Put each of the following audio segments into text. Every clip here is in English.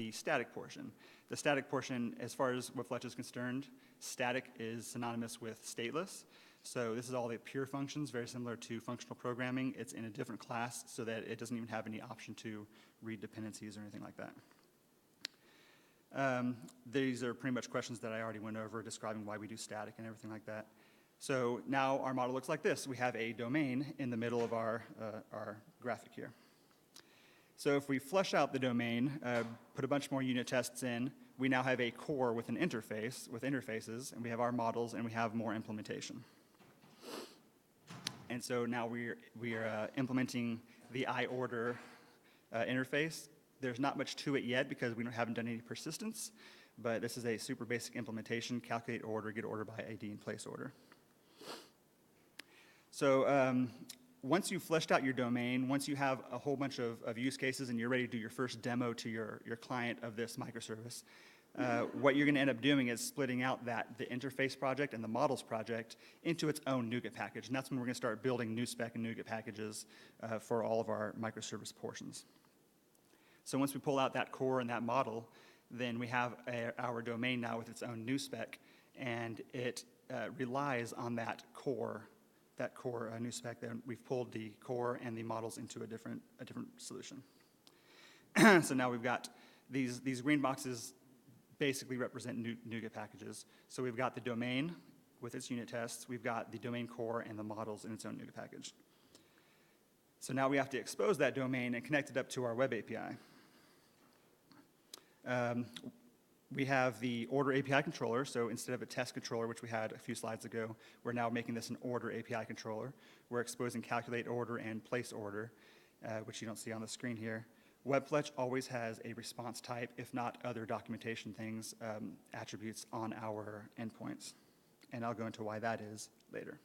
the static portion. The static portion, as far as what Fletcher is concerned, static is synonymous with stateless. So this is all the pure functions, very similar to functional programming. It's in a different class so that it doesn't even have any option to read dependencies or anything like that. These are pretty much questions that I already went over, describing why we do static and everything like that. So now our model looks like this. We have a domain in the middle of our graphic here. So if we flesh out the domain, put a bunch more unit tests in, we now have a core with an interface, with interfaces, and we have our models, and we have more implementation. And so now we are implementing the iOrder interface. There's not much to it yet because we haven't done any persistence, but this is a super basic implementation: calculate order, get order by ID, and place order. So once you've fleshed out your domain, once you have a whole bunch of use cases and you're ready to do your first demo to your client of this microservice, what you're going to end up doing is splitting out the interface project and the models project into its own NuGet package. And that's when we're going to start building NuSpec and NuGet packages for all of our microservice portions. So once we pull out that core and that model, then we have our domain now with its own NuSpec, and it relies on that core NuSpec. Then we've pulled the core and the models into a different solution. So now we've got these green boxes basically represent NuGet packages. So we've got the domain with its unit tests, we've got the domain core and the models in its own NuGet package. So now we have to expose that domain and connect it up to our web API. We have the order API controller, so instead of a test controller, which we had a few slides ago, we're now making this an order API controller. We're exposing calculate order and place order, which you don't see on the screen here. WebFletch always has a response type, if not other documentation things, attributes on our endpoints. And I'll go into why that is later.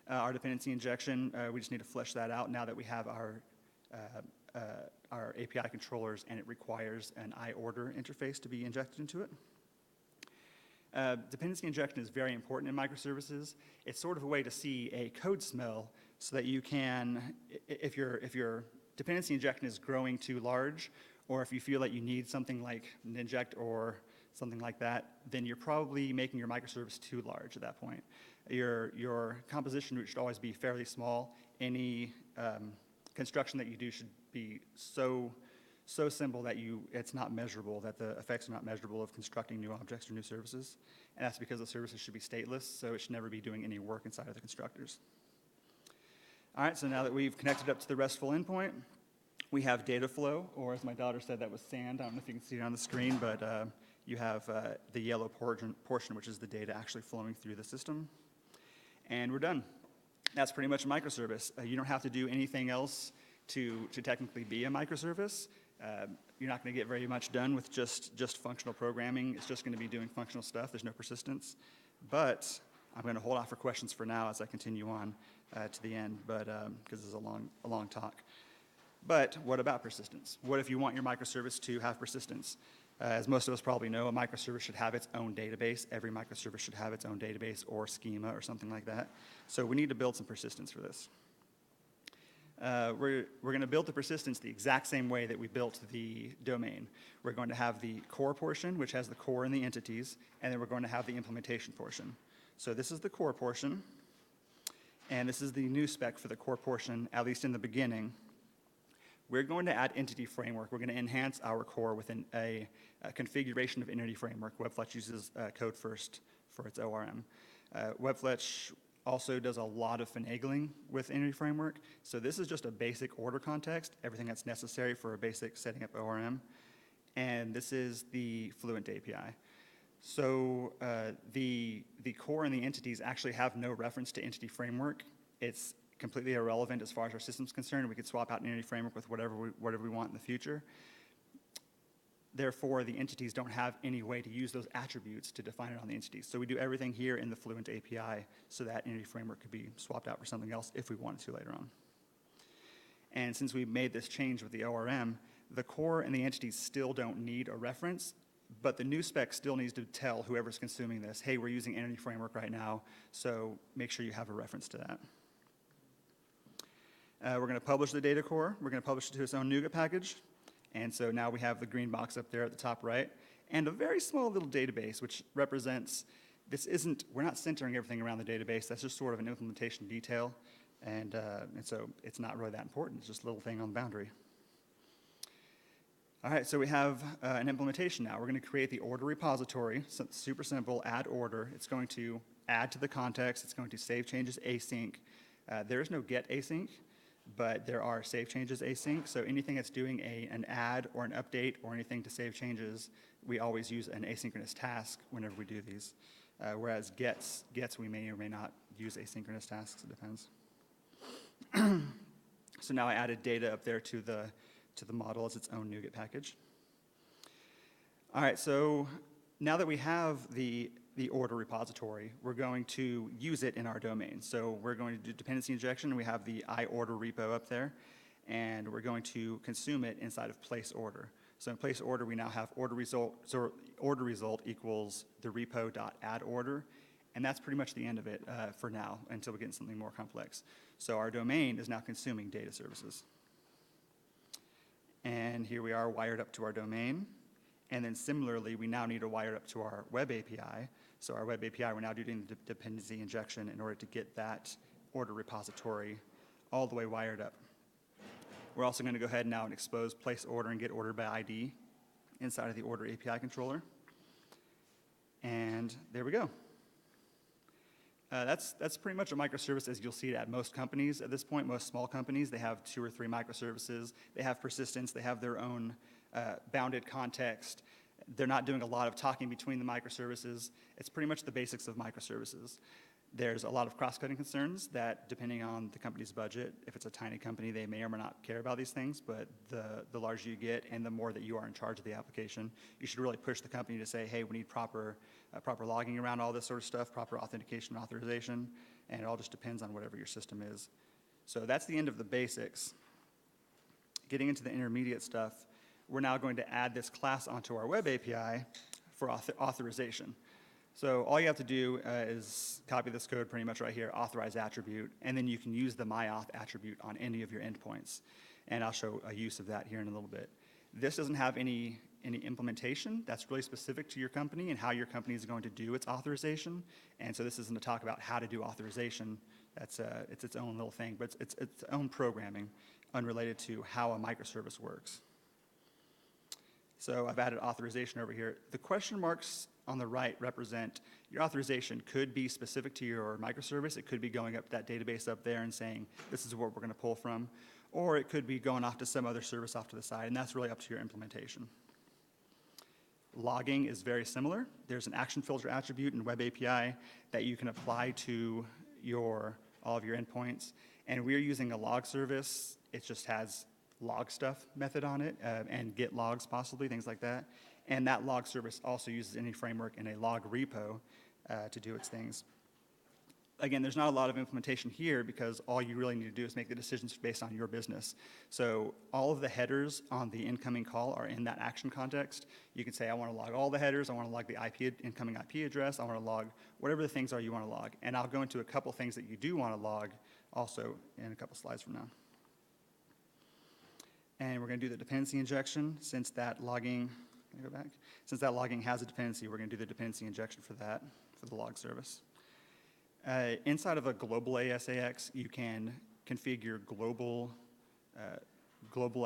Our dependency injection, we just need to flesh that out now that we have our API controllers, and it requires an iOrder interface to be injected into it. Dependency injection is very important in microservices. It's sort of a way to see a code smell so that you can, if your dependency injection is growing too large, or if you feel that you need something like Ninject or something like that, then you're probably making your microservice too large at that point. Your composition root should always be fairly small. Any construction that you do should be so simple that it's not measurable, that the effects are not measurable of constructing new objects or new services. And that's because the services should be stateless, so it should never be doing any work inside of the constructors. All right, so now that we've connected up to the RESTful endpoint, we have data flow, or as my daughter said, that was sand. I don't know if you can see it on the screen, but you have the yellow portion, which is the data actually flowing through the system. And we're done. That's pretty much a microservice. You don't have to do anything else to technically be a microservice. You're not going to get very much done with just functional programming. It's just going to be doing functional stuff. There's no persistence. But I'm going to hold off for questions for now as I continue on to the end, but because this is a long talk. But what about persistence? What if you want your microservice to have persistence? As most of us probably know, a microservice should have its own database. Every microservice should have its own database or schema or something like that. So we need to build some persistence for this. We're going to build the persistence the exact same way that we built the domain. We're going to have the core portion, which has the core and the entities, and then we're going to have the implementation portion. So this is the core portion, and this is the NuSpec for the core portion, at least in the beginning. We're going to add entity framework. We're going to enhance our core with a configuration of entity framework. WebFletch uses code first for its ORM. WebFletch also does a lot of finagling with entity framework. So this is just a basic order context, everything that's necessary for a basic setting up ORM. And this is the Fluent API. So the core and the entities actually have no reference to entity framework. It's completely irrelevant as far as our system's concerned. We could swap out an entity framework with whatever we want in the future. Therefore, the entities don't have any way to use those attributes to define it on the entities. So we do everything here in the Fluent API so that entity framework could be swapped out for something else if we wanted to later on. And since we made this change with the ORM, the core and the entities still don't need a reference, but the NuSpec still needs to tell whoever's consuming this, hey, we're using entity framework right now, so make sure you have a reference to that. We're going to publish the data core. We're going to publish it to its own NuGet package. And so now we have the green box up there at the top right, and a very small little database, which represents, we're not centering everything around the database. That's just sort of an implementation detail. And so it's not really that important. It's just a little thing on the boundary. All right, so we have an implementation now. We're going to create the order repository. So it's super simple, add order. It's going to add to the context. It's going to save changes async. There is no get async, but there are save changes async. So anything that's doing an add or an update or anything to save changes, we always use an asynchronous task whenever we do these. Whereas gets we may or may not use asynchronous tasks. It depends. So now I added data up there to the model as its own NuGet package. All right, so now that we have the order repository, we're going to use it in our domain. So we're going to do dependency injection. We have the iOrder repo up there, and we're going to consume it inside of place order. So in place order, we now have order result. So order result equals the repo.addOrder, and that's pretty much the end of it for now until we get into something more complex. So our domain is now consuming data services. And here we are wired up to our domain. And then similarly, we now need to wire it up to our web API. So our web API, we're now doing the dependency injection in order to get that order repository all the way wired up. We're also going to go ahead now and expose place order and get order by ID inside of the order API controller. And there we go. That's pretty much a microservice as you'll see it at most companies at this point. Most small companies, they have 2 or 3 microservices. They have persistence. They have their own bounded context. They're not doing a lot of talking between the microservices. It's pretty much the basics of microservices. There's a lot of cross-cutting concerns that, depending on the company's budget, if it's a tiny company, they may or may not care about these things, but the larger you get and the more that you are in charge of the application, you should really push the company to say, hey, we need proper logging around all this sort of stuff, proper authentication and authorization, and it all just depends on whatever your system is. So that's the end of the basics. Getting into the intermediate stuff, we're now going to add this class onto our web API for authorization. So all you have to do is copy this code pretty much right here, authorize attribute, and then you can use the myauth attribute on any of your endpoints. And I'll show a use of that here in a little bit. This doesn't have any implementation that's really specific to your company and how your company is going to do its authorization. And so this isn't to talk about how to do authorization. It's its own little thing, but it's its own programming unrelated to how a microservice works. So I've added authorization over here. The question marks on the right represent your authorization could be specific to your microservice. It could be going up that database up there and saying, this is what we're going to pull from. Or it could be going off to some other service off to the side, and that's really up to your implementation. Logging is very similar. There's an action filter attribute in Web API that you can apply to all of your endpoints. And we're using a log service. It just has log stuff method on it, and get logs possibly, things like that. And that log service also uses any framework in a log repo to do its things. Again, there's not a lot of implementation here because all you really need to do is make the decisions based on your business. So all of the headers on the incoming call are in that action context. You can say, I want to log all the headers. I want to log the incoming IP address. I want to log whatever the things are you want to log. And I'll go into a couple things that you do want to log also in a couple slides from now. And we're going to do the dependency injection since that logging, since that logging has a dependency, we're going to do the dependency injection for that, for the log service. Inside of a global ASAX, you can configure global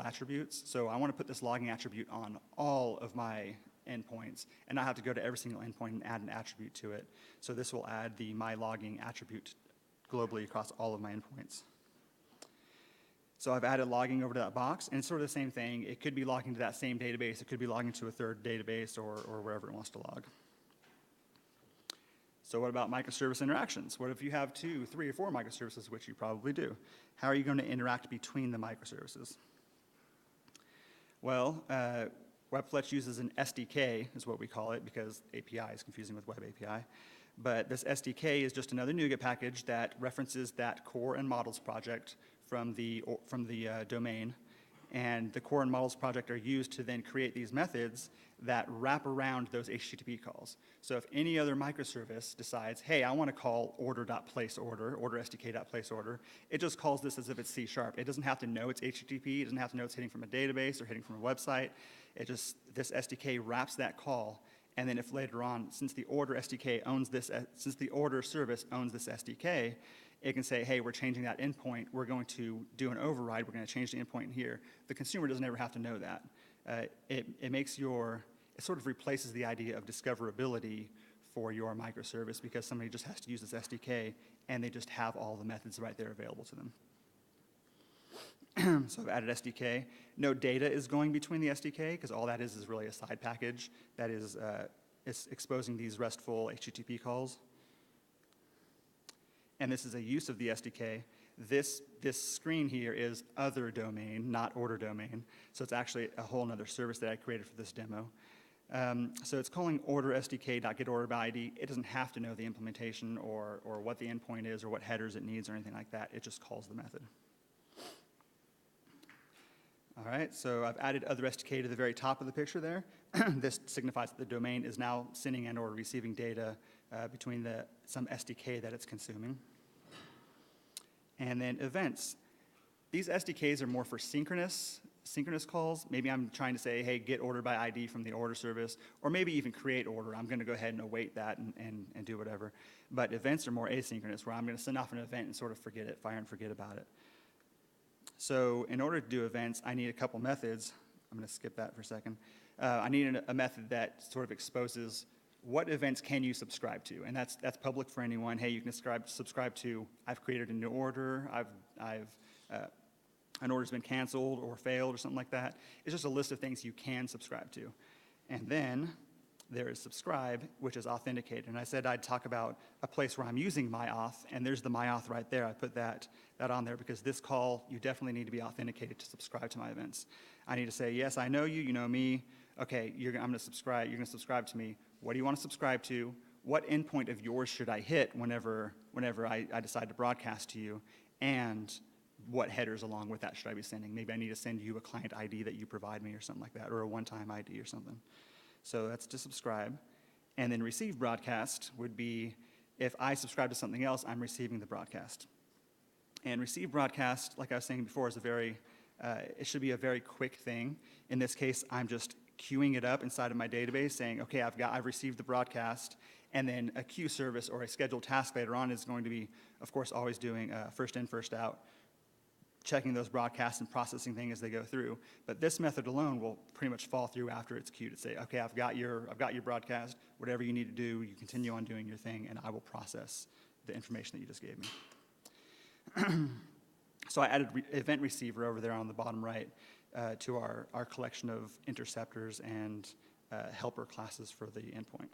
attributes. So I want to put this logging attribute on all of my endpoints and not have to go to every single endpoint and add an attribute to it. So this will add the my logging attribute globally across all of my endpoints. So I've added logging over to that box, and it's sort of the same thing. It could be logging to that same database. It could be logging to a third database or wherever it wants to log. So what about microservice interactions? What if you have 2, 3, or 4 microservices, which you probably do? How are you going to interact between the microservices? Well, Fletcher uses an SDK, is what we call it, because API is confusing with Web API. But this SDK is just another NuGet package that references that core and models project from the domain, And the core and models project are used to then create these methods that wrap around those HTTP calls. So if any other microservice decides, hey, I want to call order.placeOrder, order.sdk.placeOrder, it just calls this as if it's C#. It doesn't have to know it's HTTP. It doesn't have to know it's hitting from a database or hitting from a website. This SDK wraps that call. And then if later on, since the order SDK owns this, since the order service owns this SDK, it can say, hey, we're changing that endpoint. We're going to do an override. We're going to change the endpoint in here. The consumer doesn't ever have to know that. It sort of replaces the idea of discoverability for your microservice because somebody just has to use this SDK and they just have all the methods right there available to them. So I've added SDK. No data is going between the SDK because all that is really a side package that is exposing these RESTful HTTP calls. And this is a use of the SDK. This screen here is other domain, not order domain. So it's actually a whole other service that I created for this demo. So it's calling order SDK.getOrderById. It doesn't have to know the implementation or what the endpoint is or what headers it needs or anything like that. It just calls the method. All right, so I've added other SDK to the very top of the picture there. This signifies that the domain is now sending and or receiving data between some SDK that it's consuming. And then events. These SDKs are more for synchronous calls. Maybe I'm trying to say, hey, get order by ID from the order service, or maybe even create order. I'm going to go ahead and await that and do whatever. But events are more asynchronous, where I'm going to send off an event and sort of forget it, fire and forget about it. So in order to do events, I need a couple methods. I'm going to skip that for a second. I need a method that sort of exposes what events can you subscribe to, and that's public for anyone. Hey, you can subscribe to. I've created a new order. An order's been canceled or failed or something like that. It's just a list of things you can subscribe to, and then there is subscribe, which is authenticated. And I said I'd talk about a place where I'm using myauth, and there's the myauth right there. I put that on there because this call, you definitely need to be authenticated to subscribe to my events. I need to say, yes, I know you, you know me. Okay, I'm going to subscribe. You're going to subscribe to me. What do you want to subscribe to? What endpoint of yours should I hit whenever I decide to broadcast to you? And what headers along with that should I be sending? Maybe I need to send you a client ID that you provide me or something like that, or a one-time ID or something. So that's to subscribe. And then receive broadcast would be if I subscribe to something else, I'm receiving the broadcast. And receive broadcast, like I was saying before, is it should be a very quick thing. In this case, I'm just queuing it up inside of my database saying, okay, I've received the broadcast, and then a queue service or a scheduled task later on is going to be, of course, always doing first in, first out, checking those broadcasts and processing things as they go through. But this method alone will pretty much fall through after it's queued to say, okay, I've got your broadcast, whatever you need to do, you continue on doing your thing, and I will process the information that you just gave me. So I added event receiver over there on the bottom right to our collection of interceptors and helper classes for the endpoint.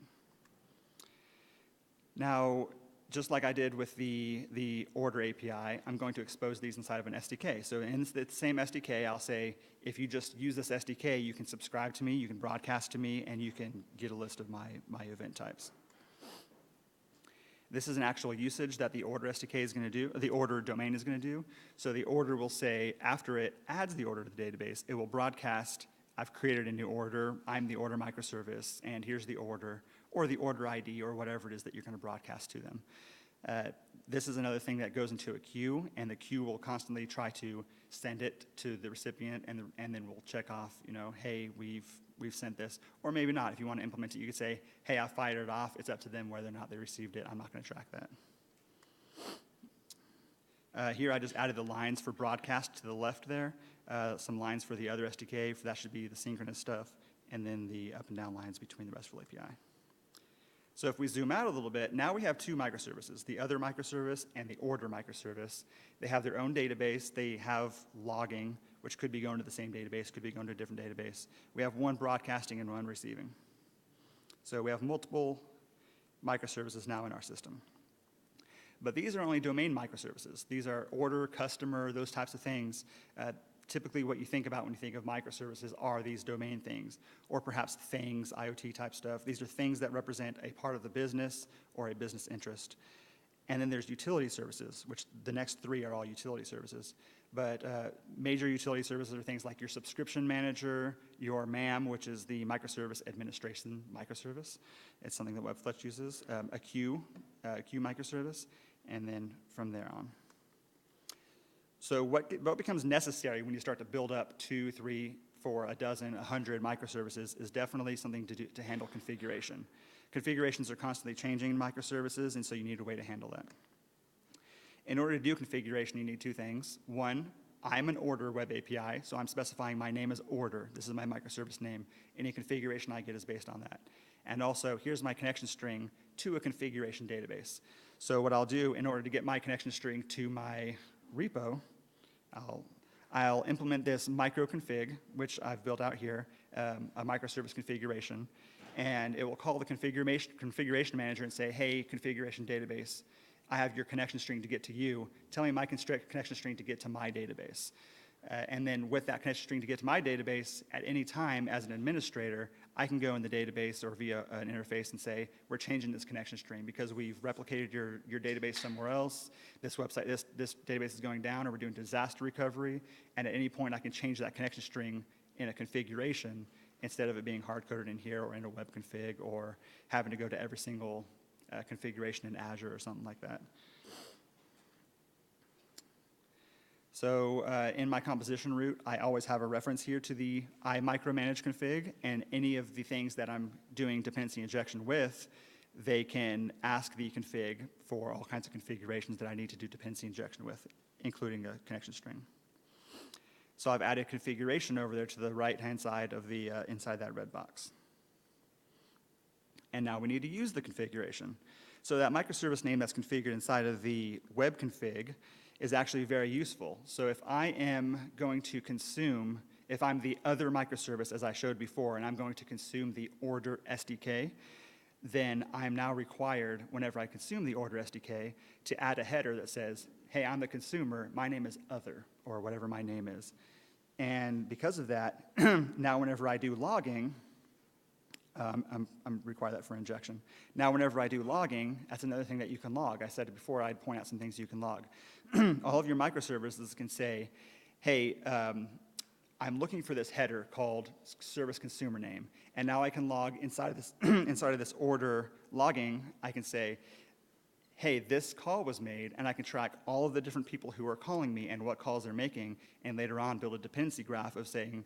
Now, just like I did with the order API, I'm going to expose these inside of an SDK. So in the same SDK, I'll say, if you just use this SDK, you can subscribe to me, you can broadcast to me, and you can get a list of my event types. This is an actual usage that the order SDK is going to do, the order domain is going to do. So the order will say, after it adds the order to the database, it will broadcast, I've created a new order, I'm the order microservice, and here's the order, or the order ID, or whatever it is that you're going to broadcast to them. This is another thing that goes into a queue, and the queue will constantly try to send it to the recipient, and then we'll check off, hey, we've sent this, or maybe not. If you want to implement it, you could say, hey, I fired it off. It's up to them whether or not they received it. I'm not going to track that. Here I just added the lines for broadcast to the left there, some lines for the other SDK, that should be the synchronous stuff, and then the up and down lines between the RESTful API. So if we zoom out a little bit, now we have two microservices, the other microservice and the order microservice. They have their own database. They have logging, which could be going to the same database, could be going to a different database. We have one broadcasting and one receiving. So we have multiple microservices now in our system. But these are only domain microservices. These are order, customer, those types of things. Typically what you think about when you think of microservices are these domain things, or perhaps things, IoT type stuff. These are things that represent a part of the business or a business interest. And then there's utility services, which the next three are all utility services. But major utility services are things like your subscription manager, your MAM, which is the microservice administration microservice. It's something that Fletcher uses, a queue microservice, and then from there on. So what becomes necessary when you start to build up 2, 3, 4, a dozen, 100 microservices is definitely something to do to handle configuration. Configurations are constantly changing in microservices, and so you need a way to handle that. In order to do configuration, you need 2 things. One, I'm an order web API, so I'm specifying my name as order. This is my microservice name. Any configuration I get is based on that. And also, here's my connection string to a configuration database. So what I'll do in order to get my connection string to my repo, I'll implement this microconfig, which I've built out here, a microservice configuration, and it will call the configuration manager and say, hey, configuration database, I have your connection string to get to you. Tell me my connection string to get to my database. And then with that connection string to get to my database, at any time as an administrator, I can go in the database or via an interface and say, we're changing this connection string because we've replicated your database somewhere else. This database is going down, or we're doing disaster recovery. And at any point, I can change that connection string in a configuration instead of it being hard-coded in here or in a web config or having to go to every single configuration in Azure or something like that. So in my composition route, I always have a reference here to the I micromanage config, and any of the things that I'm doing dependency injection with, they can ask the config for all kinds of configurations that I need to do dependency injection with, including a connection string. So I've added configuration over there to the right-hand side of the inside that red box. And now we need to use the configuration. So that microservice name that's configured inside of the web config is actually very useful. So if I am going to consume, if I'm the other microservice as I showed before, and I'm going to consume the order SDK, then I'm now required, whenever I consume the order SDK, to add a header that says, hey, I'm the consumer, my name is other, or whatever my name is. And because of that, now whenever I do logging, I'm require that for injection. Now, whenever I do logging, that's another thing that you can log. I said it before, I'd point out some things you can log. All of your microservices can say, hey, I'm looking for this header called service consumer name. And now I can log inside of this, inside of this order logging, I can say, hey, this call was made, and I can track all of the different people who are calling me and what calls they're making, and later on build a dependency graph of saying,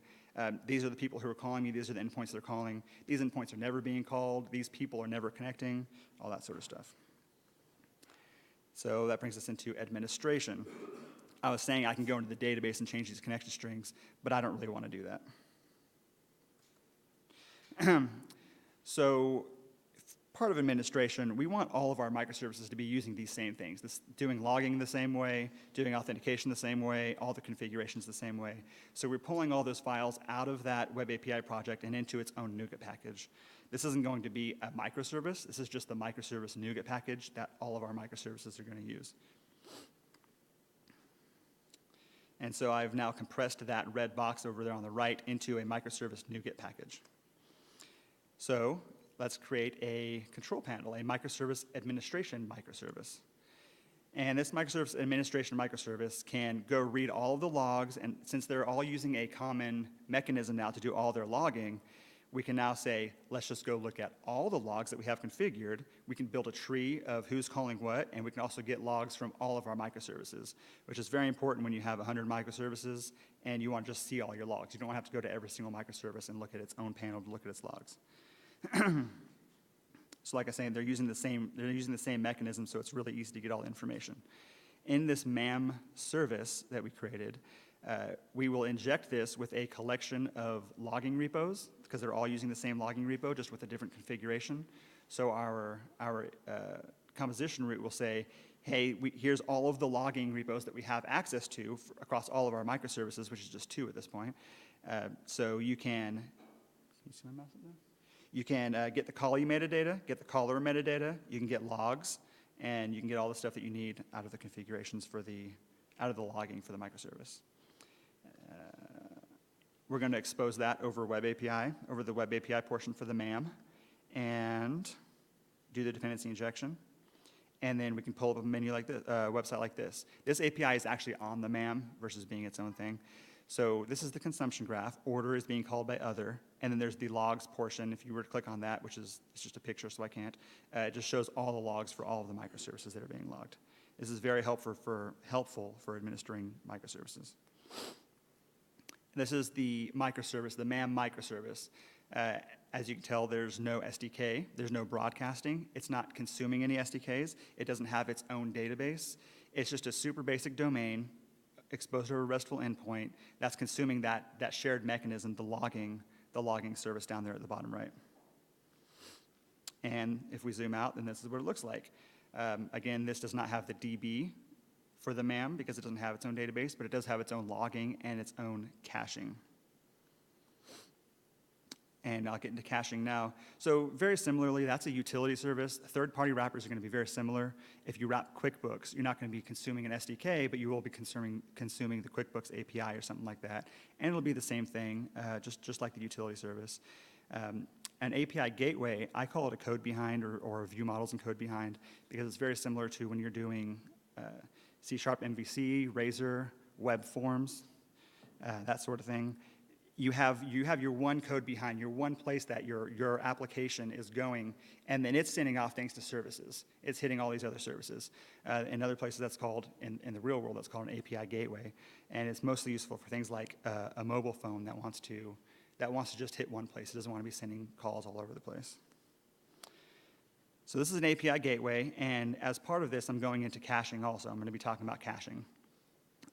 these are the people who are calling me, these are the endpoints they're calling, these endpoints are never being called, these people are never connecting, all that sort of stuff. So that brings us into administration. I was saying I can go into the database and change these connection strings, but I don't really want to do that. So part of administration, we want all of our microservices to be using these same things, doing logging the same way, doing authentication the same way, all the configurations the same way. So we're pulling all those files out of that web API project and into its own NuGet package. This isn't going to be a microservice. This is just the microservice NuGet package that all of our microservices are going to use. And so I've now compressed that red box over there on the right into a microservice NuGet package. So let's create a control panel, a microservice administration microservice. And this microservice administration microservice can go read all of the logs, and since they're all using a common mechanism now to do all their logging, we can now say, let's just go look at all the logs that we have configured. We can build a tree of who's calling what, and we can also get logs from all of our microservices, which is very important when you have 100 microservices and you want to just see all your logs. You don't have to go to every single microservice and look at its own panel to look at its logs. So like I say, they're using the same mechanism, so it's really easy to get all the information. In this MAM service that we created, we will inject this with a collection of logging repos, because they're all using the same logging repo, just with a different configuration. So our composition route will say, hey, here's all of the logging repos that we have access to across all of our microservices, which is just 2 at this point. So you can you see my mouse up there? You can get the callee metadata, get the caller metadata, you can get logs, and you can get all the stuff that you need out of the configurations out of the logging for the microservice. We're going to expose that over Web API, over the Web API portion for the MAM, and do the dependency injection. and then we can pull up a menu like this, website like this. This API is actually on the MAM versus being its own thing. So this is the consumption graph. Order is being called by other, and then there's the logs portion. If you were to click on that, which is it's just a picture, so I can't, it just shows all the logs for all of the microservices that are being logged. This is very helpful for administering microservices. This is the microservice, the MAM microservice. As you can tell, there's no SDK, there's no broadcasting, it's not consuming any SDKs, it doesn't have its own database. It's just a super basic domain exposed to a RESTful endpoint that's consuming that shared mechanism, the logging service down there at the bottom right. And if we zoom out, then this is what it looks like. Again, this does not have the DB for the MAM because it doesn't have its own database, but it does have its own logging and its own caching. And I'll get into caching now. So very similarly, that's a utility service. Third-party wrappers are going to be very similar. If you wrap QuickBooks, you're not going to be consuming an SDK, but you will be consuming the QuickBooks API or something like that. And it'll be the same thing, just like the utility service. An API gateway, I call it a code behind or view models and code behind because it's very similar to when you're doing C# MVC, Razor, web forms, that sort of thing. You have your one code behind, your one place that your application is going, and then it's sending off things to services. It's hitting all these other services. In other places, that's called, in the real world, that's called an API gateway, and it's mostly useful for things like a mobile phone that wants to just hit one place. It doesn't want to be sending calls all over the place. So this is an API gateway, and as part of this, I'm going into caching also. I'm going to be talking about caching.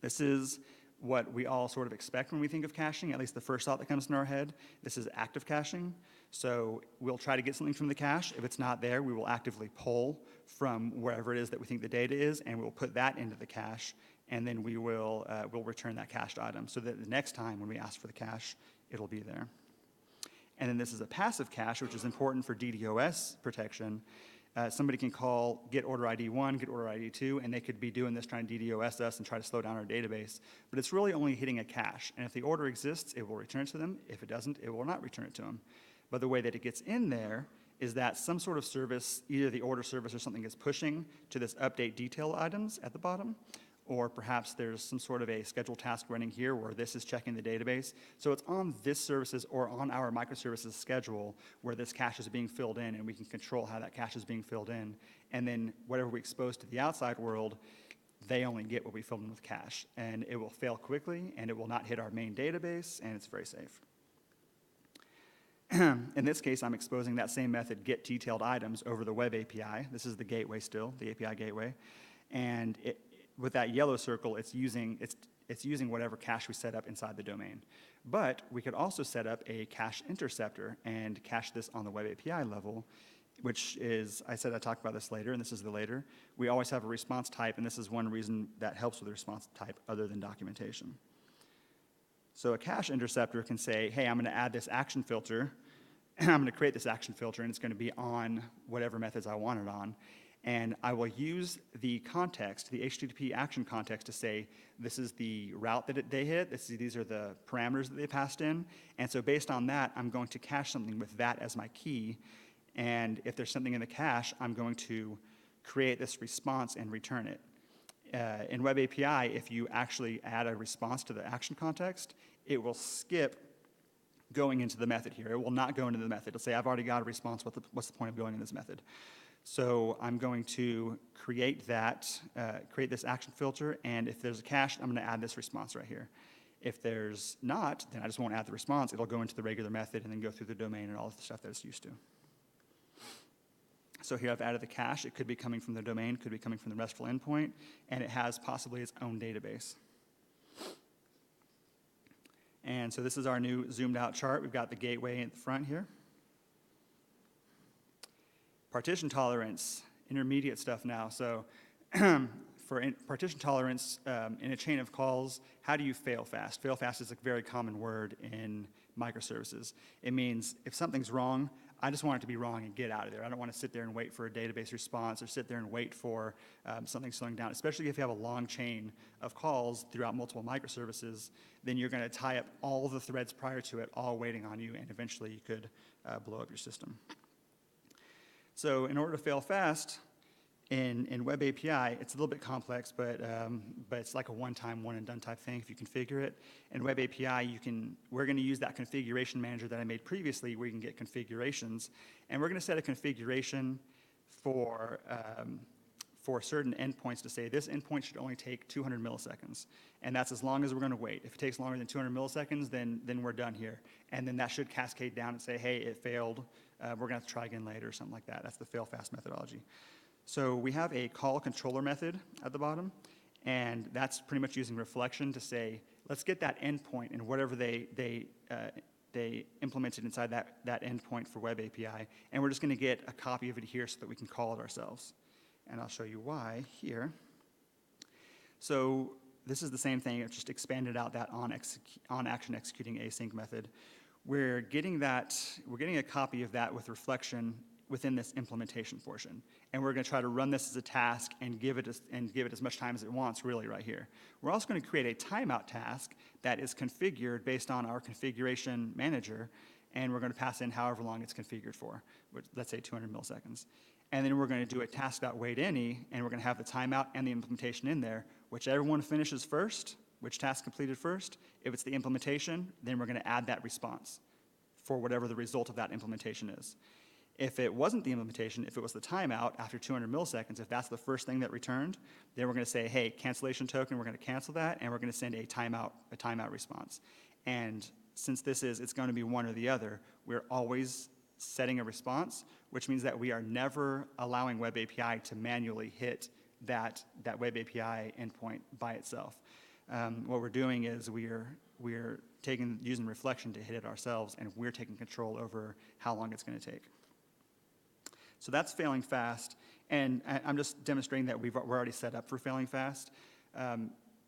This is what we all sort of expect when we think of caching, at least the first thought that comes in our head. This is active caching. So we'll try to get something from the cache. If it's not there, we will actively pull from wherever it is that we think the data is, and we'll put that into the cache, and then we'll return that cached item so that the next time when we ask for the cache, it'll be there. And then this is a passive cache, which is important for DDoS protection. Somebody can call get order ID 1, get order ID 2, and they could be doing this trying to DDoS us and try to slow down our database. But it's really only hitting a cache. And if the order exists, it will return it to them. If it doesn't, it will not return it to them. But the way that it gets in there is that some sort of service, either the order service or something, is pushing to this update detail items at the bottom, or perhaps there's some sort of a scheduled task running here where this is checking the database. So it's on this services or on our microservices schedule where this cache is being filled in, and we can control how that cache is being filled in. And then whatever we expose to the outside world, they only get what we filled in with cache. And it will fail quickly, and it will not hit our main database, and it's very safe. In this case, I'm exposing that same method, get detailed items, over the web API. This is the gateway still, the API gateway. And with that yellow circle, it's using whatever cache we set up inside the domain. But we could also set up a cache interceptor and cache this on the web API level, which is, I talked about this later, and this is the later. We always have a response type, and this is one reason that helps with the response type other than documentation. So a cache interceptor can say, hey, I'm going to add this action filter. I'm going to create this action filter, and it's going to be on whatever methods I want it on. And I will use the context, the HTTP action context, to say, this is the route that they hit, these are the parameters that they passed in. And so based on that, I'm going to cache something with that as my key. And if there's something in the cache, I'm going to create this response and return it. In Web API, if you actually add a response to the action context, it will skip going into the method here. It will not go into the method. It'll say, I've already got a response. What's the point of going in this method? So I'm going to create this action filter, and if there's a cache, I'm going to add this response right here. If there's not, then I just won't add the response. It'll go into the regular method and then go through the domain and all of the stuff that it's used to. So here I've added the cache. It could be coming from the domain, could be coming from the RESTful endpoint, and it has possibly its own database. And so this is our new zoomed out chart. We've got the gateway in the front here. Partition tolerance, intermediate stuff now. So for partition tolerance in a chain of calls, how do you fail fast? Fail fast is a very common word in microservices. It means if something's wrong, I just want it to be wrong and get out of there. I don't want to sit there and wait for a database response or sit there and wait for something slowing down, especially if you have a long chain of calls throughout multiple microservices, then you're going to tie up all the threads prior to it, all waiting on you, and eventually you could blow up your system. So in order to fail fast, In Web API, it's a little bit complex, but it's like a one-time, one-and-done type thing if you configure it. In Web API, we're going to use that configuration manager that I made previously where you can get configurations, and we're going to set a configuration for certain endpoints to say this endpoint should only take 200 milliseconds, and that's as long as we're going to wait. If it takes longer than 200 milliseconds, then we're done here, and then that should cascade down and say, hey, it failed. We're going to have to try again later or something like that. That's the fail fast methodology. So we have a call controller method at the bottom, and that's pretty much using reflection to say, let's get that endpoint and whatever they implemented inside that endpoint for Web API, and we're just going to get a copy of it here so that we can call it ourselves. And I'll show you why here. So this is the same thing, it's just expanded out that on action executing async method. We're getting a copy of that with reflection within this implementation portion. And we're going to try to run this as a task and give it as much time as it wants, really, right here. We're also going to create a timeout task that is configured based on our configuration manager, and we're going to pass in however long it's configured for, which, let's say 200 milliseconds. And then we're going to do a task.waitAny, and we're going to have the timeout and the implementation in there. Whichever one finishes first, which task completed first, if it's the implementation, then we're going to add that response for whatever the result of that implementation is. If it wasn't the implementation, if it was the timeout after 200 milliseconds, if that's the first thing that returned, then we're going to say, hey, cancellation token, we're going to cancel that, and we're going to send a timeout response. And since it's going to be one or the other, we're always setting a response, which means that we are never allowing Web API to manually hit that Web API endpoint by itself. What we're doing is we're using reflection to hit it ourselves, and we're taking control over how long it's going to take. So that's failing fast, and I'm just demonstrating that we're already set up for failing fast.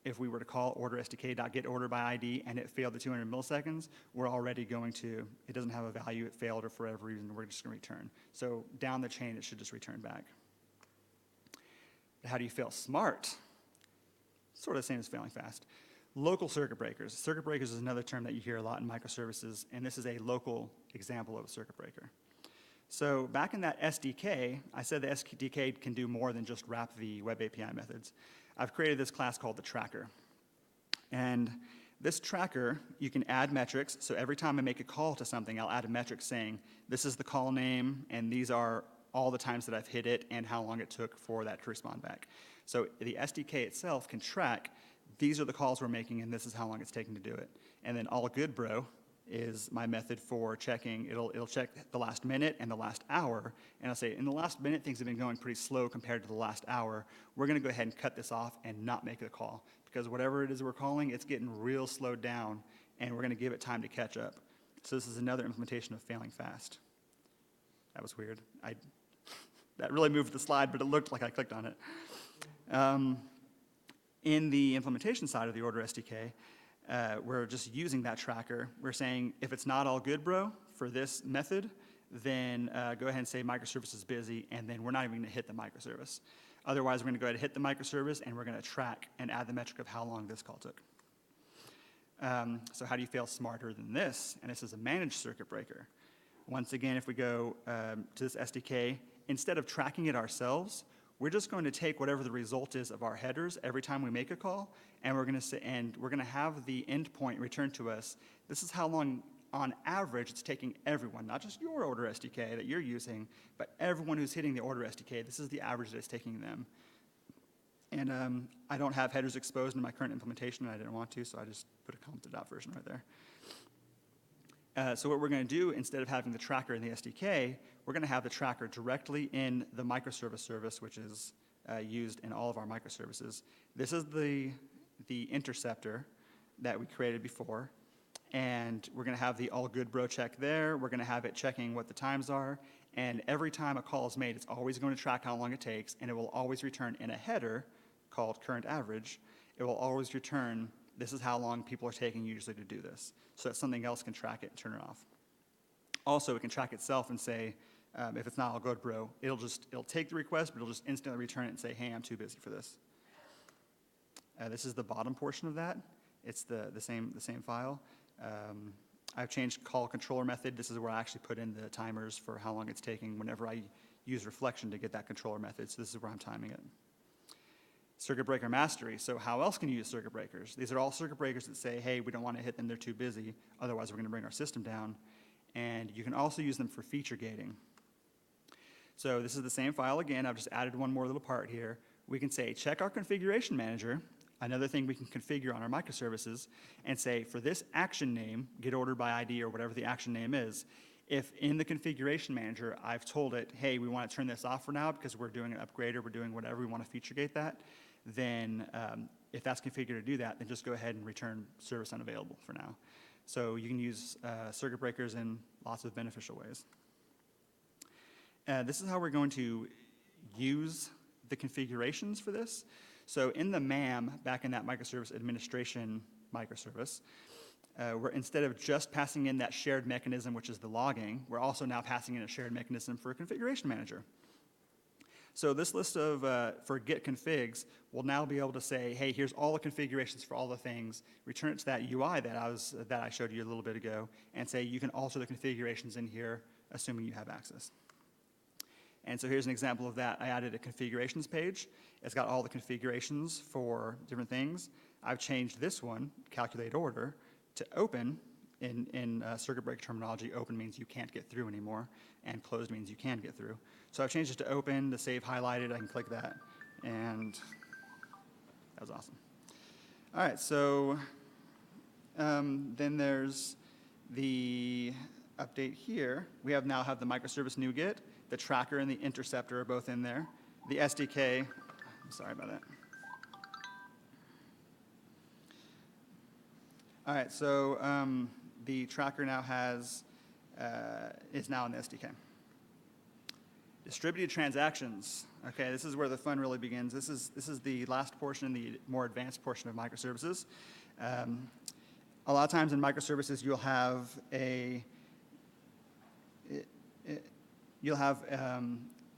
If we were to call order SDK.getOrder by ID and it failed at 200 milliseconds, we're already going to, it doesn't have a value, it failed, or for whatever reason, we're just going to return. So down the chain, it should just return back. How do you fail smart? Sort of the same as failing fast. Local circuit breakers. Circuit breakers is another term that you hear a lot in microservices, and this is a local example of a circuit breaker. So back in that SDK, I said the SDK can do more than just wrap the Web API methods. I've created this class called the tracker. And this tracker, you can add metrics. So every time I make a call to something, I'll add a metric saying, this is the call name, and these are all the times that I've hit it and how long it took for that to respond back. So the SDK itself can track, these are the calls we're making, and this is how long it's taking to do it. And then all good, bro, is my method for checking. It'll check the last minute and the last hour, and I'll say, in the last minute, things have been going pretty slow compared to the last hour. We're going to go ahead and cut this off and not make the call, because whatever it is we're calling, it's getting real slowed down, and we're going to give it time to catch up. So this is another implementation of failing fast. That was weird. That really moved the slide, but it looked like I clicked on it. In the implementation side of the order SDK, we're just using that tracker. We're saying, if it's not all good, bro, for this method, then go ahead and say microservice is busy, and then we're not even going to hit the microservice. Otherwise, we're going to go ahead and hit the microservice, and we're going to track and add the metric of how long this call took. So how do you fail smarter than this? And this is a managed circuit breaker. Once again, if we go to this SDK, instead of tracking it ourselves, we're just going to take whatever the result is of our headers every time we make a call, and we're going to say, and we're going to have the endpoint return to us. This is how long, on average, it's taking everyone, not just your order SDK that you're using, but everyone who's hitting the order SDK. This is the average that it's taking them. And I don't have headers exposed in my current implementation, and I didn't want to, so I just put a commented out version right there. So what we're going to do, instead of having the tracker in the SDK, we're going to have the tracker directly in the microservice service, which is used in all of our microservices. This is the interceptor that we created before, and we're going to have the all good bro check there. We're going to have it checking what the times are, and every time a call is made, it's always going to track how long it takes, and it will always return in a header called current average. It will always return, this is how long people are taking usually to do this, so that something else can track it and turn it off. Also, it can track itself and say, if it's not all good, bro, it'll take the request, but it'll just instantly return it and say, hey, I'm too busy for this. This is the bottom portion of that. It's the same file. I've changed call controller method. This is where I actually put in the timers for how long it's taking whenever I use reflection to get that controller method. So this is where I'm timing it. Circuit breaker mastery. So how else can you use circuit breakers? These are all circuit breakers that say, hey, we don't want to hit them, they're too busy, otherwise we're going to bring our system down. And you can also use them for feature gating. So this is the same file again, I've just added one more little part here. We can say, check our configuration manager, another thing we can configure on our microservices, and say, for this action name, get ordered by ID or whatever the action name is, if in the configuration manager I've told it, hey, we want to turn this off for now because we're doing an upgrade or we're doing whatever, we want to feature gate that, then if that's configured to do that, then just go ahead and return service unavailable for now. So you can use circuit breakers in lots of beneficial ways. This is how we're going to use the configurations for this. So in the MAM, back in that microservice administration microservice, we're, instead of just passing in that shared mechanism, which is the logging, we're also now passing in a shared mechanism for a configuration manager. So this list of, for git configs, will now be able to say, hey, here's all the configurations for all the things, return it to that UI that I showed you a little bit ago, and say you can alter the configurations in here, assuming you have access. And so here's an example of that. I added a configurations page. It's got all the configurations for different things. I've changed this one, calculate order, to open. In circuit breaker terminology, open means you can't get through anymore, and closed means you can get through. So I've changed it to open, to save highlighted. I can click that, and that was awesome. All right, so then there's the update here. We now have the microservice NuGet, the tracker and the interceptor are both in there. The SDK, I'm sorry about that. All right, so the tracker now is now in the SDK. Distributed transactions. Okay, this is where the fun really begins. This is the last portion, the more advanced portion of microservices. A lot of times in microservices, you'll have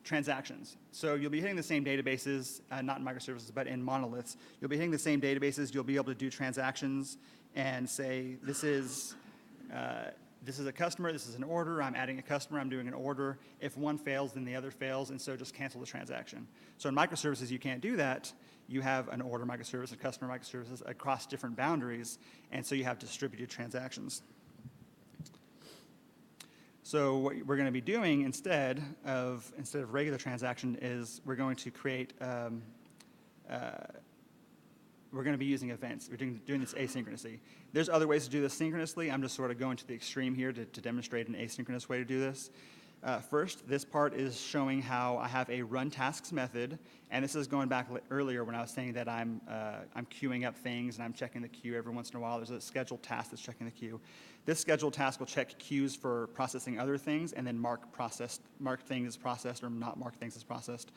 transactions. So you'll be hitting the same databases, not in microservices, but in monoliths. You'll be hitting the same databases. You'll be able to do transactions and say, this is a customer, this is an order, I'm adding a customer, I'm doing an order. If one fails, then the other fails, and so just cancel the transaction. So in microservices, you can't do that. You have an order microservice, a customer microservices across different boundaries, and so you have distributed transactions. So what we're going to be doing instead of regular transaction is we're going to create, we're going to be using events. We're doing this asynchronously. There's other ways to do this synchronously. I'm just sort of going to the extreme here to demonstrate an asynchronous way to do this. First, this part is showing how I have a run tasks method, and this is going back earlier when I was saying that I'm queuing up things and I'm checking the queue every once in a while. There's a scheduled task that's checking the queue. This scheduled task will check queues for processing other things and then mark things as processed or not mark things as processed.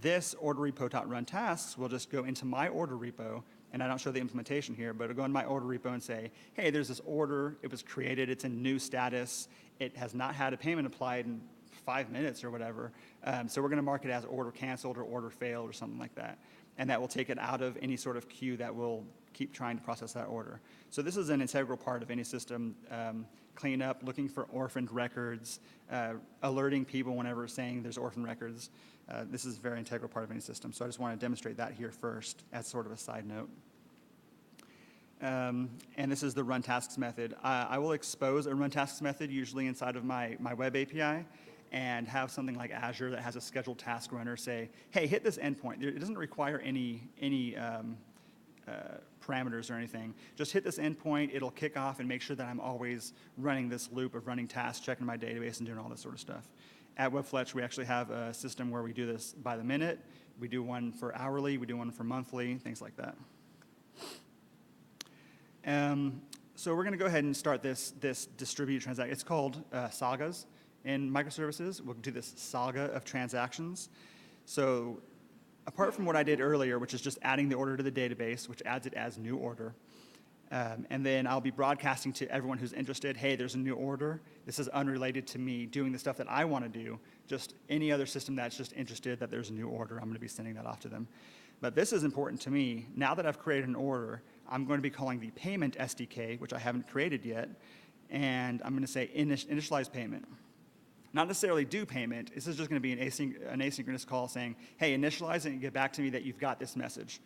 This order repo.run tasks will just go into my order repo, and I don't show the implementation here, but it'll go in my order repo and say, hey, there's this order, it was created, it's in new status, it has not had a payment applied in 5 minutes or whatever, so we're going to mark it as order canceled or order failed or something like that, and that will take it out of any sort of queue that will keep trying to process that order. So this is an integral part of any system, cleanup, looking for orphaned records, alerting people whenever saying there's orphaned records. This is a very integral part of any system, so I just want to demonstrate that here first as sort of a side note. And this is the run tasks method. I will expose a run tasks method usually inside of my web API and have something like Azure that has a scheduled task runner say, hey, hit this endpoint. It doesn't require any parameters or anything. Just hit this endpoint, it'll kick off and make sure that I'm always running this loop of running tasks, checking my database and doing all this sort of stuff. At Fletcher, we actually have a system where we do this by the minute. We do one for hourly, we do one for monthly, things like that. So we're going to go ahead and start this distributed transaction. It's called sagas in microservices. We'll do this saga of transactions. So apart from what I did earlier, which is just adding the order to the database, which adds it as new order, and then I'll be broadcasting to everyone who's interested, hey, there's a new order. This is unrelated to me doing the stuff that I want to do. Just any other system that's just interested that there's a new order, I'm going to be sending that off to them. But this is important to me. Now that I've created an order, I'm going to be calling the payment SDK, which I haven't created yet, and I'm going to say initialize payment. not necessarily do payment. This is just going to be an asynchronous call saying, hey, initialize it and get back to me that you've got this message.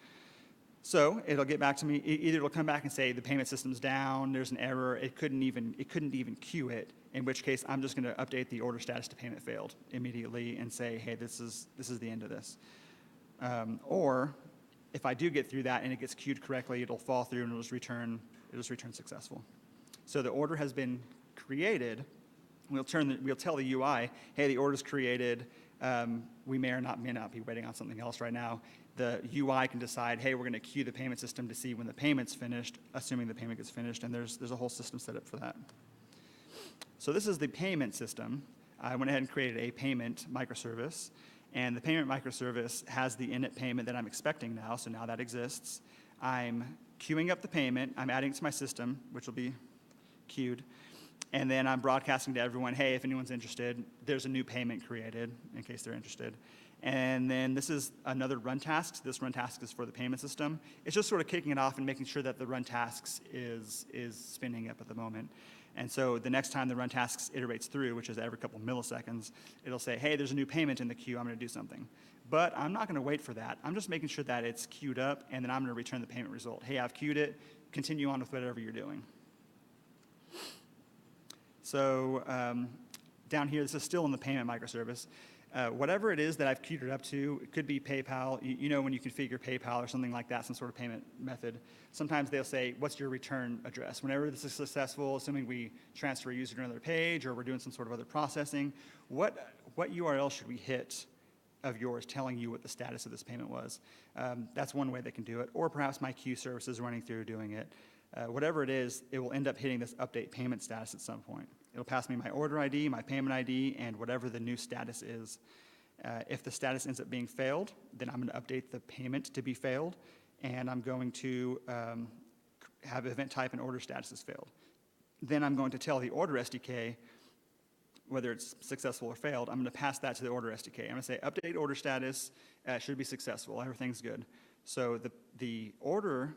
So it'll get back to me. Either it'll come back and say the payment system's down, there's an error, it couldn't even queue it, in which case I'm just going to update the order status to payment failed immediately and say, hey, this is the end of this. Or if I do get through that and it gets queued correctly, it'll fall through and it'll just return successful. So the order has been created. We'll tell the UI, hey, the order's created. We may or may not be waiting on something else right now. The UI can decide, hey, we're going to queue the payment system to see when the payment's finished, assuming the payment gets finished, and there's a whole system set up for that. So this is the payment system. I went ahead and created a payment microservice, and the payment microservice has the init payment that I'm expecting now, so now that exists. I'm queuing up the payment, I'm adding it to my system, which will be queued, and then I'm broadcasting to everyone, hey, if anyone's interested, there's a new payment created, in case they're interested. And then this is another run task. This run task is for the payment system. It's just sort of kicking it off and making sure that the run tasks is spinning up at the moment. And so the next time the run tasks iterates through, which is every couple milliseconds, it'll say, hey, there's a new payment in the queue, I'm going to do something. But I'm not going to wait for that. I'm just making sure that it's queued up, and then I'm going to return the payment result. Hey, I've queued it. Continue on with whatever you're doing. So down here, this is still in the payment microservice. Whatever it is that I've queued it up to, it could be PayPal. You know when you configure PayPal or something like that, some sort of payment method, sometimes they'll say, what's your return address? Whenever this is successful, assuming we transfer a user to another page or we're doing some sort of other processing, what URL should we hit of yours telling you what the status of this payment was? That's one way they can do it. Or perhaps my queue service is running through doing it. Whatever it is, it will end up hitting this update payment status at some point. It'll pass me my order ID, my payment ID, and whatever the new status is. If the status ends up being failed, then I'm going to update the payment to be failed, and I'm going to have event type and order status is failed. Then I'm going to tell the order SDK whether it's successful or failed. I'm going to pass that to the order SDK. I'm going to say update order status should be successful. Everything's good. So the order